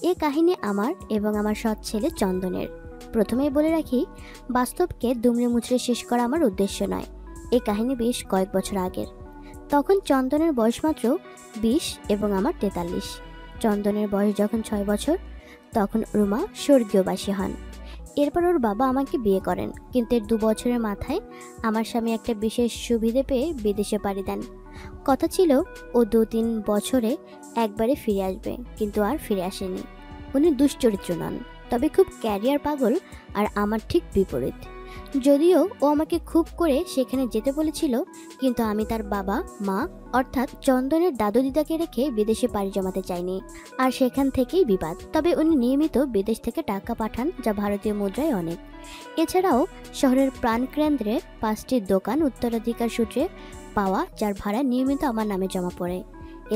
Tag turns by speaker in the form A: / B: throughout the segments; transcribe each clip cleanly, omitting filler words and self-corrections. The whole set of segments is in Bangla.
A: এই কাহিনী আমার এবং আমার সৎ ছেলে চন্দনের। প্রথমেই বলে রাখি, বাস্তবকে দুমড়ে মুচড়ে শেষ করা আমার উদ্দেশ্য নয়। এই কাহিনী বেশ কয়েক বছর আগের। তখন চন্দনের বয়স মাত্র 20 এবং আমার 43। চন্দনের বয়স যখন 6 বছর, তখন রুমা স্বর্গীয়বাসী হন। এরপর ওর বাবা আমাকে বিয়ে করেন, কিন্তু এর 2 বছরের মাথায় আমার স্বামী একটা বিশেষ সুবিধে পেয়ে বিদেশে পাড়ি দেন। কথা ছিল ও 2-3 বছরে একবারে ফিরে আসবে, কিন্তু আর ফিরে আসেনি। উনি দুশ্চরিত্র নন, তবে খুব ক্যারিয়ার পাগল, আর আমার ঠিক বিপরীত। যদিও ও আমাকে খুব করে সেখানে যেতে বলেছিল, কিন্তু আমি তার বাবা মা অর্থাৎ চন্দনের দাদু দিদাকে রেখে বিদেশে পাড়ি জমাতে চাইনি, আর সেখান থেকেই বিবাদ। তবে উনি নিয়মিত বিদেশ থেকে টাকা পাঠান, যা ভারতীয় মুদ্রায় অনেক। এছাড়াও শহরের প্রাণকেন্দ্রে 5টি দোকান উত্তরাধিকার সূত্রে পাওয়া, যার ভাড়া নিয়মিত আমার নামে জমা পড়ে।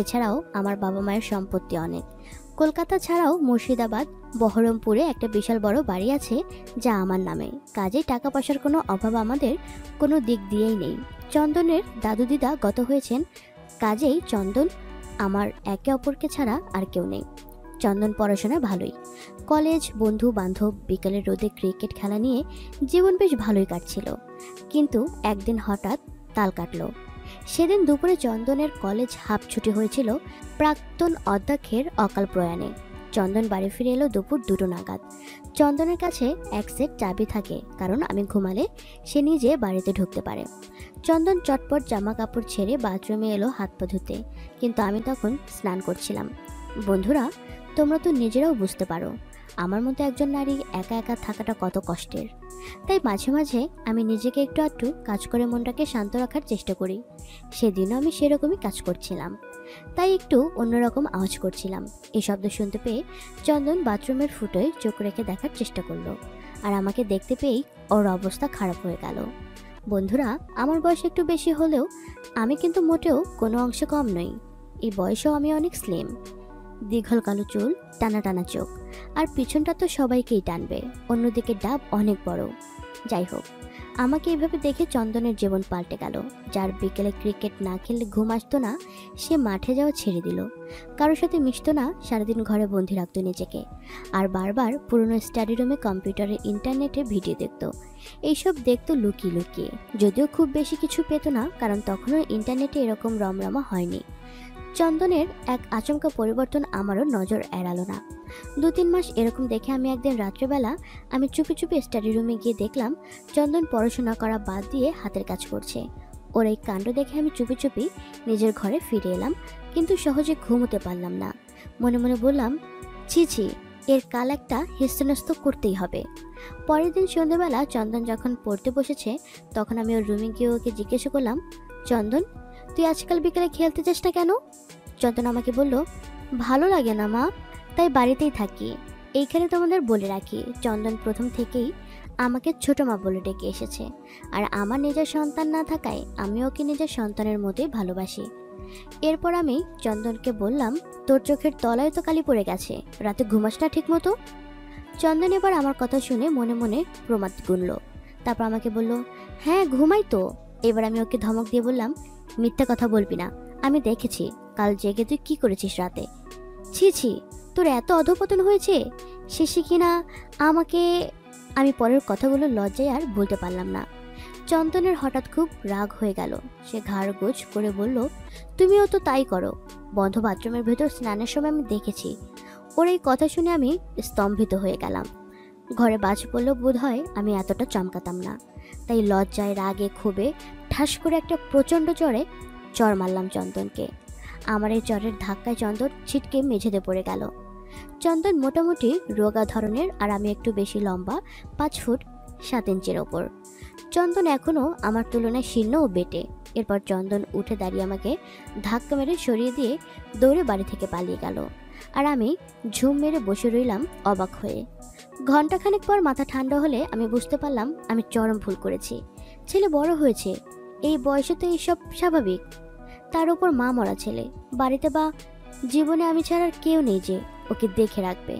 A: এছাড়াও আমার বাবা মায়ের সম্পত্তি অনেক। কলকাতা ছাড়াও মুর্শিদাবাদ, বহরমপুরে একটা বিশাল বড় বাড়ি আছে, যা আমার নামে। কাজেই টাকা পয়সার কোনো অভাব আমাদের কোনো দিক দিয়েই নেই। চন্দনের দাদু দিদা গত হয়েছেন, কাজেই চন্দন আমার একে অপরকে ছাড়া আর কেউ নেই। চন্দন পড়াশোনা ভালোই, কলেজ, বন্ধু বান্ধব, বিকালের রোদে ক্রিকেট খেলা নিয়ে জীবন বেশ ভালোই কাটছিল। কিন্তু একদিন হঠাৎ তাল কাটলো। সেদিন দুপুরে চন্দনের কলেজ হাফ ছুটি হয়েছিল প্রাক্তন অধ্যক্ষের অকাল প্রয়াণে। চন্দন বাড়ি ফিরে এলো দুপুর 2টো নাগাদ। চন্দনের কাছে এক সেট চাবি থাকে, কারণ আমি ঘুমালে সে নিজে বাড়িতে ঢুকতে পারে। চন্দন চটপট জামা কাপড় ছেড়ে বাথরুমে এলো হাত পা ধুতে, কিন্তু আমি তখন স্নান করছিলাম। বন্ধুরা, তোমরা তো নিজেরাও বুঝতে পারো আমার মতো একজন নারী একা একা থাকাটা কত কষ্টের। তাই মাঝে মাঝে আমি নিজেকে একটু আধটু কাজ করে মনটাকে শান্ত রাখার চেষ্টা করি। সেদিনও আমি সেরকমই কাজ করছিলাম, তাই একটু অন্যরকম আওয়াজ করছিলাম। এই শব্দ শুনতে পেয়ে চন্দন বাথরুমের ফুটোয় চোখ রেখে দেখার চেষ্টা করলো, আর আমাকে দেখতে পেয়েই ওর অবস্থা খারাপ হয়ে গেল। বন্ধুরা, আমার বয়স একটু বেশি হলেও আমি কিন্তু মোটেও কোনো অংশে কম নই। এই বয়সেও আমি অনেক স্লিম, দীঘল কালো চুল, টানা টানা চোখ, আর পিছনটা তো সবাইকেই টানবে। অন্যদিকে ডাব অনেক বড়। যাই হোক, আমাকে এভাবে দেখে চন্দনের জীবন পাল্টে গেল। যার বিকেলে ক্রিকেট না খেললে ঘুম আসতো না, সে মাঠে যাওয়া ছেড়ে দিল। কারোর সাথে মিশতো না, সারাদিন ঘরে বন্দি রাখতো নিজেকে, আর বারবার পুরনো স্টাডি রুমে কম্পিউটারে ইন্টারনেটে ভিডিও দেখতো। এইসব দেখতো লুকিয়ে লুকিয়ে, যদিও খুব বেশি কিছু পেত না, কারণ তখনও ইন্টারনেটে এরকম রমরমা হয়নি। চন্দনের এক আচমকা পরিবর্তন আমারও নজর এড়ালো না। 2-3 মাস এরকম দেখে আমি একদিন রাত্রেবেলা আমি চুপি চুপি স্টাডি রুমে গিয়ে দেখলাম চন্দন পড়াশোনা করা বাদ দিয়ে হাতের কাজ করছে। ওর এই কাণ্ড দেখে আমি চুপি চুপি নিজের ঘরে ফিরে এলাম, কিন্তু সহজে ঘুমোতে পারলাম না। মনে মনে বললাম, ছি ছি, এর কাল একটা হেস্তনেস্ত করতেই হবে। পরের দিন সন্ধ্যেবেলা চন্দন যখন পড়তে বসেছে, তখন আমি ওর রুমে গিয়ে ওকে জিজ্ঞেস করলাম, চন্দন, তুই আজকাল বিকেলে খেলতে যাস না কেন? চন্দন আমাকে বলল, ভালো লাগে না মা, তাই বাড়িতেই থাকি। এইখানে তোমাদের বলে রাখি, চন্দন প্রথম থেকেই আমাকে ছোট মা বলে ডেকে এসেছে, আর আমার নিজের সন্তান না থাকায় আমি ওকে নিজের সন্তানের মতোই ভালোবাসি। এরপর আমি চন্দনকে বললাম, তোর চোখের তলায় তো কালি পড়ে গেছে, রাতে ঘুমাস না ঠিক মতো? চন্দন এবার আমার কথা শুনে মনে মনে প্রমাদ গুনল। তারপর আমাকে বলল, হ্যাঁ ঘুমাই তো। এবার আমি ওকে ধমক দিয়ে বললাম, মিথ্যা কথা বলবি না, আমি দেখেছি কাল জেগে তুই কি করেছিস রাতে। ছি ছি, তোর এত অধঃপতন হয়েছে শেষে কিনা আমাকে। আমি পরের কথাগুলো লজ্জায় আর বলতে পারলাম না। চন্দনের হঠাৎ খুব রাগ হয়ে গেল। সে ঘাড় গোছ করে বলল, তুমিও তো তাই করো, বন্ধ বাথরুমের ভেতর স্নানের সময় আমি দেখেছি। ওর এই কথা শুনে আমি স্তম্ভিত হয়ে গেলাম। ঘরে বাজ পড়লেও বোধ হয় আমি এতটা চমকাতাম না। তাই লজ্জায়, রাগে, ক্ষোভে ঠাস করে একটা প্রচণ্ড চড় মারলাম চন্দনকে। আমার এই চরের ধাক্কায় চন্দন ছিটকে মেঝেতে পড়ে গেল। চন্দন মোটামুটি রোগা ধরনের, আর আমি একটু বেশি লম্বা, 5 ফুট 7 ইঞ্চির ওপর। চন্দন এখনও আমার তুলনায় শীর্ণ ও বেটে। এরপর চন্দন উঠে দাঁড়িয়ে আমাকে ধাক্কা মেরে সরিয়ে দিয়ে দৌড়ে বাড়ি থেকে পালিয়ে গেল, আর আমি ঝুম মেরে বসে রইলাম অবাক হয়ে। ঘণ্টাখানেক পর মাথা ঠান্ডা হলে আমি বুঝতে পারলাম আমি চরম ভুল করেছি। ছেলে বড় হয়েছে, এই বয়সে তো এইসব স্বাভাবিক। তার উপর মা মরা ছেলে, বাড়িতে বা জীবনে আমি ছাড়া আর কেউ নেই যে ওকে দেখে রাখবে।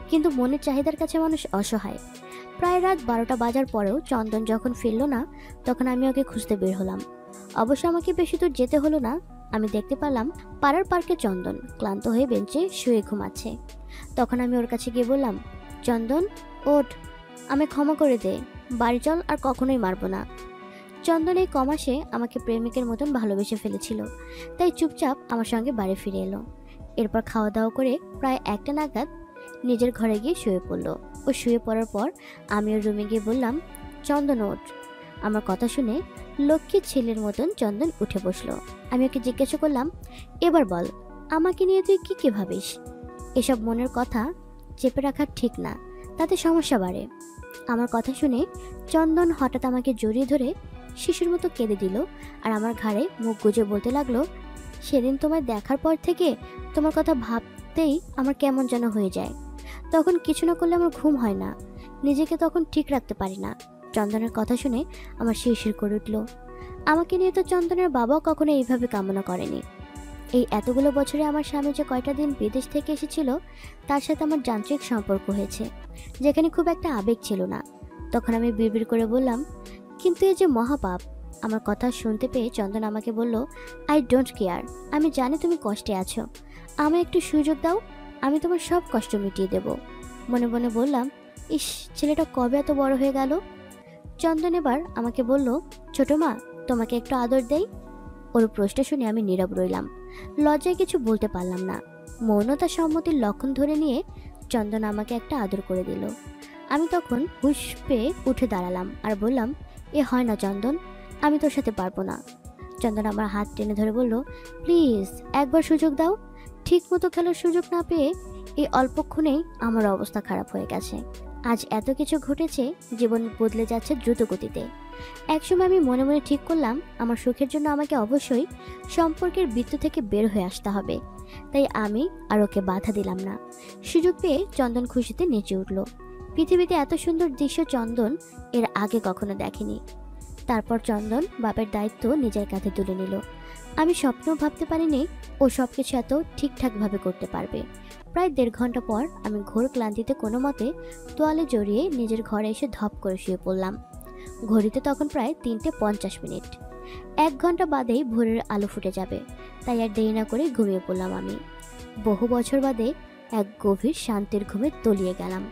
A: কিন্তু মনের চাহিদার কাছে মানুষ অসহায়। প্রায় রাত 12টা বাজার পরেও চন্দন যখন ফিরল না, তখন আমি ওকে খুঁজতে বের হলাম। অবশ্য আমাকে বেশি দূর যেতে হলো না, আমি দেখতে পেলাম পাড়ার পার্কে চন্দন ক্লান্ত হয়ে বেঞ্চে শুয়ে ঘুমাচ্ছে। তখন আমি ওর কাছে গিয়ে বললাম, চন্দন ওঠ, আমি ক্ষমা করে দে, বাড়ি চল, আর কখনোই মারবো না। চন্দন এই কমাসে আমাকে প্রেমিকের মতন ভালোবেসে ফেলেছিল, তাই চুপচাপ আমার সঙ্গে বাড়ি ফিরে এলো। এরপর খাওয়া দাওয়া করে প্রায় 1টা নাগাদ নিজের ঘরে গিয়ে শুয়ে পড়লো। ও শুয়ে পড়ার পর আমি ওর রুমে গিয়ে বললাম, চন্দন ওঠ। আমার কথা শুনে লক্ষ্মী ছেলের মতন চন্দন উঠে বসলো। আমি ওকে জিজ্ঞাসা করলাম, এবার বল, আমাকে নিয়ে তুই কি ভাবিস? এসব মনের কথা চেপে রাখা ঠিক না, তাতে সমস্যা বাড়ে। আমার কথা শুনে চন্দন হঠাৎ আমাকে জড়িয়ে ধরে শিশুর মতো কেঁদে দিল, আর আমার ঘাড়ে মুখ গুজে বলতে লাগলো, সেদিন তোমায় দেখার পর থেকে তোমার কথা ভাবতেই আমার কেমন যেন হয়ে যায়। তখন কিছু না করলে আমার ঘুম হয় না, নিজেকে তখন ঠিক রাখতে পারি না। চন্দনের কথা শুনে আমার শিরশির করে উঠল। আমাকে নিয়ে তো চন্দনের বাবাও কখনো এইভাবে কামনা করেনি। এই এতগুলো বছরে আমার স্বামী যে কয়টা দিন বিদেশ থেকে এসেছিল, তার সাথে আমার যান্ত্রিক সম্পর্ক হয়েছে, যেখানে খুব একটা আবেগ ছিল না। তখন আমি বিড়বিড় করে বললাম, কিন্তু এই যে মহাপাপ। আমার কথা শুনতে পেয়ে চন্দন আমাকে বলল, আই ডোন্ট কেয়ার, আমি জানি তুমি কষ্টে আছো, আমায় একটু সুযোগ দাও, আমি তোমার সব কষ্ট মিটিয়ে দেব। মনে মনে বললাম, ইস, ছেলেটা কবে এত বড় হয়ে গেল। চন্দন এবার আমাকে বলল, ছোট মা, তোমাকে একটু আদর দেই। ওর প্রশ্ন শুনে আমি নীরব রইলাম, লজ্জায় কিছু বলতে পারলাম না। মৌনতা সম্মতির লক্ষণ ধরে নিয়ে চন্দন আমাকে একটা আদর করে দিল। আমি তখন হুঁশ পেয়ে উঠে দাঁড়ালাম আর বললাম, এ হয় না চন্দন, আমি তোর সাথে পারবো না। চন্দন আমার হাত টেনে ধরে বলল, প্লিজ একবার সুযোগ দাও। ঠিক মতো খেলার সুযোগ না পেয়ে এই অল্পক্ষণেই আমার অবস্থা খারাপ হয়ে গেছে। আজ এত কিছু ঘটেছে, জীবন বদলে যাচ্ছে দ্রুত গতিতে। একসময় আমি মনে মনে ঠিক করলাম, আমার সুখের জন্য আমাকে অবশ্যই সম্পর্কের বৃত্ত থেকে বের হয়ে আসতে হবে। তাই আমি আর ওকে বাধা দিলাম না। সুযোগ পেয়ে চন্দন খুশিতে নেচে উঠল। পৃথিবীতে এত সুন্দর দৃশ্য চন্দন এর আগে কখনো দেখেনি। তারপর চন্দন বাপের দায়িত্ব নিজের কাঁধে তুলে নিল। আমি স্বপ্নেও ভাবতে পারিনি ও সবকিছু এত ঠিকঠাকভাবে করতে পারবে। প্রায় 1.5 ঘন্টা পর আমি ঘোর ক্লান্তিতে কোনো মতে তোয়ালে জড়িয়ে নিজের ঘরে এসে ধপ করে শুয়ে পড়লাম। ঘড়িতে তখন প্রায় 3:50। 1 ঘন্টা বাদেই ভোরের আলো ফুটে যাবে, তাই আর দেরি না করে ঘুমিয়ে পড়লাম আমি। বহু বছর বাদে এক গভীর শান্তির ঘুমে তলিয়ে গেলাম।